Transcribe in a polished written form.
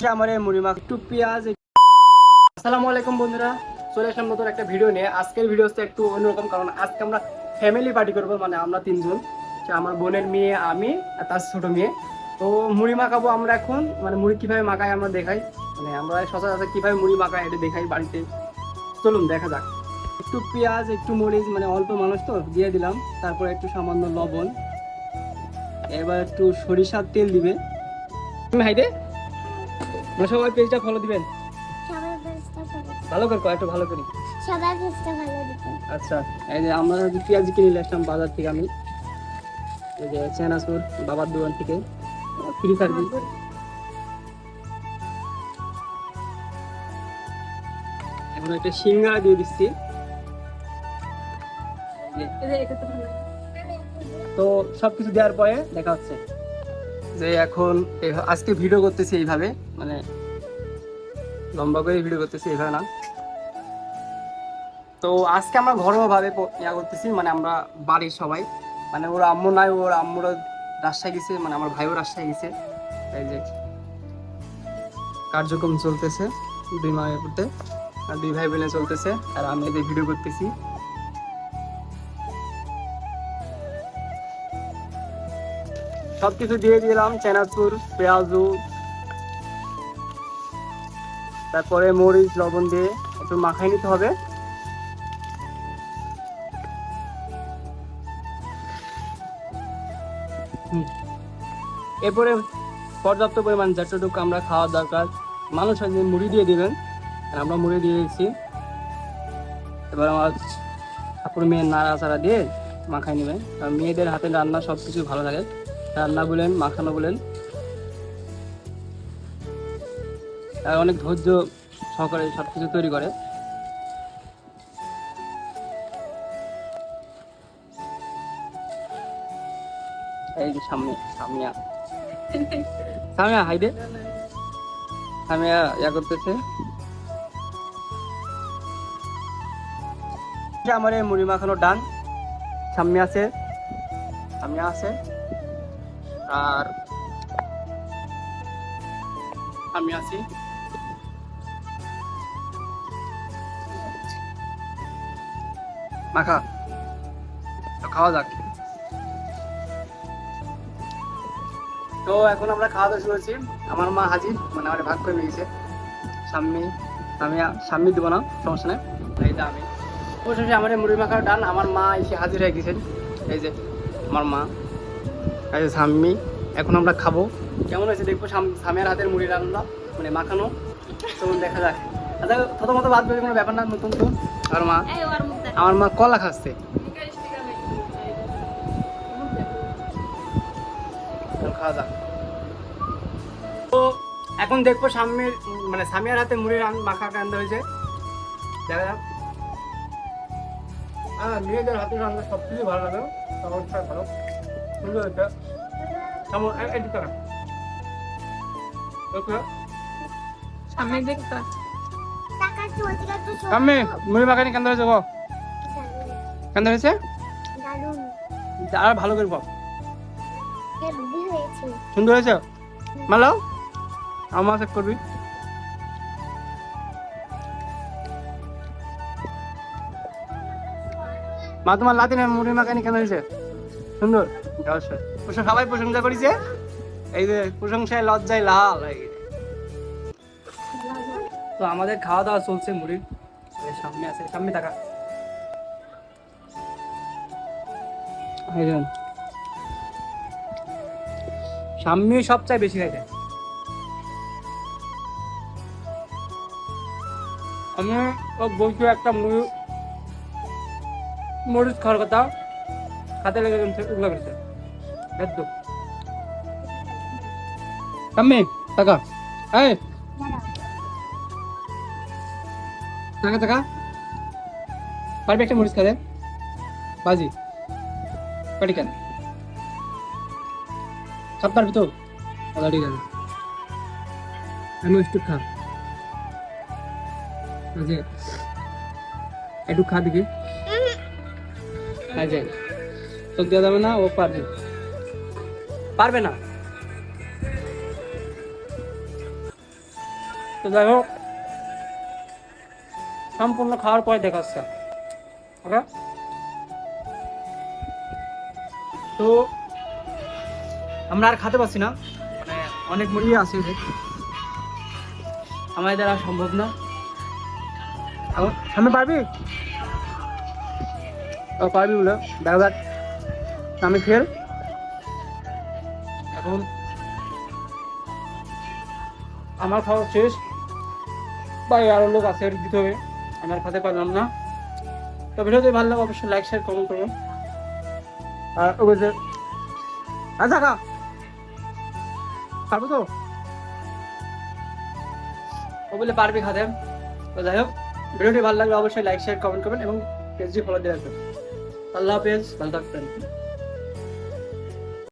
আমার এই মুড়ি মাখ একটু পেঁয়াজ। আসসালামু আলাইকুম বন্ধুরা, চলে আসলাম নতুন একটা ভিডিও নিয়ে। আজকের ভিডিও হচ্ছে একটু অন্যরকম, কারণ আজকে আমরা ফ্যামিলি পার্টি করবো। মানে আমরা তিনজন, আমার বোনের মেয়ে, আমি আর তার ছোট মেয়ে। তো মুড়ি মাখাবো আমরা এখন। মানে মুড়ি কিভাবে মাখাই আমরা দেখাই, মানে আমরা সচরাচর কিভাবে মুড়ি মাখাই এটা দেখাই বাড়িতে। চলুন দেখা যাক। একটু পেঁয়াজ, একটু মরিচ, মানে অল্প মানুষ তো দিয়ে দিলাম। তারপর একটু সামান্য লবণ, এবার একটু সরিষার তেল দিবে। তুমি হাইদে সবাই পেজটা ফলো দিবেন, ভালো করে একটু ভালো করি। আচ্ছা, এই যে আমরা পেঁয়াজ কিনে নিয়ে আসলাম বাজার থেকে। আমি এই যে চেনাচুর বাবার দোকান থেকে ফ্রি সার্ভিস। এখন একটা সিঙ্গারা দিয়ে দিচ্ছি। তো সবকিছু দেওয়ার পরে দেখা হচ্ছে যে এখন আজকে ভিডিও করতেছি এইভাবে, মানে লম্বা করে ভিডিও করতেছি এইভাবে না। তো আজকে আমরা ঘরোয়া ভাবে ইয়া করতেছি, মানে আমরা বাড়ির সবাই, মানে ওর আম্মু নাই, ওর আম্মুরা রাজশাহী গেছে, মানে আমার ভাইও রাজশাহী গেছে। এই যে কার্যক্রম চলতেছে দুই মায়ের করতে, আর দুই ভাই বোনে চলতেছে, আর আমি এদের ভিডিও করতেছি। সবকিছু দিয়ে দিলাম, চেনাচুর, পেঁয়াজু, তারপরে মরিচ, লবণ দিয়ে একটু মাখাই নিতে হবে। এরপরে পর্যাপ্ত পরিমাণ যতটুকু আমরা খাওয়ার দরকার মানুষ আছে মুড়ি দিয়ে দিবেন, আর আমরা মুড়ি দিয়ে দিচ্ছি। এবার আমার ঠাকুর মেয়ের নাড়াচাড়া দিয়ে মাখাই নেবেন। আর মেয়েদের হাতে রান্না সব কিছু ভালো লাগে, রান্না বলেন, মাখানো বলেন, আর অনেক ধৈর্য সহকারে সব কিছু তৈরি করে। এই যে সামনে সামিয়া, সামিয়া হাইদে, সামিয়া ইয়া করতেছে। আমার এই মুড়ি মাখানো ডান, সামনে আছে, সামিয়া আছে, আর আমি আছি। মাখা তো খাওয়া যাক। তো এখন আমরা খাওয়া দাওয়া শুরু করছি। আমার মা হাজির, মানে আমার ভাগ করে নিয়েছে। সামনে আমি সামনে দেবো না, সমস্যা নেই। এই যে আমি অবশ্যই আমার মুড়ি মাখার ডান, আমার মা এসে হাজির হয়ে গেছেন। এই যে আমার মা, এই যে সাম্মি। এখন আমরা খাবো, কেমন হয়েছে দেখবো। সামিয়ার হাতের মুড়ি রান্না, মানে মাখানো। তখন দেখা যাক। আচ্ছা প্রথমত বাদ বাকি কোনো ব্যাপার না, নতুন তো। আমার মা কলা খাচ্ছে, খাওয়া যাক। তো এখন দেখবো সামনের, মানে সামিয়ার হাতে মুড়ি মাখা রান্না হয়েছে, দেখা যাক। মেয়েদের হাতে রান্না সব কিছু ভালো লাগে, সমস্যা ভালো সুন্দর হয়েছে। মুড়ি মাখানি কেন হয়েছে গো, কেন হয়েছে আর ভালো করে বল। সুন্দর হয়েছে, ভালো। আমার চেক করবি। মা তোমার লাতিনের মুড়ি মাখানি কেন হয়েছে, সুন্দর। সবাই প্রশংসা করেছে, এই যে প্রশংসায় লজ্জায় লাল হয়ে গেছে। তো আমাদের খাওয়া দাওয়া চলছে, মুড়ির সামনে আছে, সামনে টাকা সামনে সবচেয়ে বেশি খাইছে। আমি বলছি একটা মুড়ি মরিচ খাওয়ার কথা, খাতে লেগে উগলা গেছে একদম। সামনে টাকা, এই টাকা টাকা পারবে একটা মরিচ খাতে বাজি পাটি কেন সব পারবি তো? ঠিক আছে, আমি একটু খা, একটু খা দেখি। চোখ দেওয়া যাবে না, ও পারবে, পারবে না। তো যাই হোক, সম্পূর্ণ খাওয়ার পরে দেখাচ্ছে। ওকে, তো আমরা আর খেতে পারছি না, মানে অনেক মুরগি আছে, আমাদের দ্বারা সম্ভব না। সামনে পারবি? ও পারবি বলে দেখা যাক, আমি খেল এখন আমার খাওয়া শেষ, বাড়ি আরো লোক আছে দিতে হবে, আমার খেতে পারলাম না। তো ভিডিওতে ভালো লাগে অবশ্যই লাইক শেয়ার কমেন্ট করবেন। আর ওই যে আচ্ছা খা খাবো তো, ও বলে পারবি খাতে। তো যাই হোক, ভিডিওটি ভালো লাগলে অবশ্যই লাইক শেয়ার কমেন্ট করবেন এবং পেজটি ফলো দিয়ে রাখবেন। আল্লাহ হাফেজ, ভালো থাকবেন।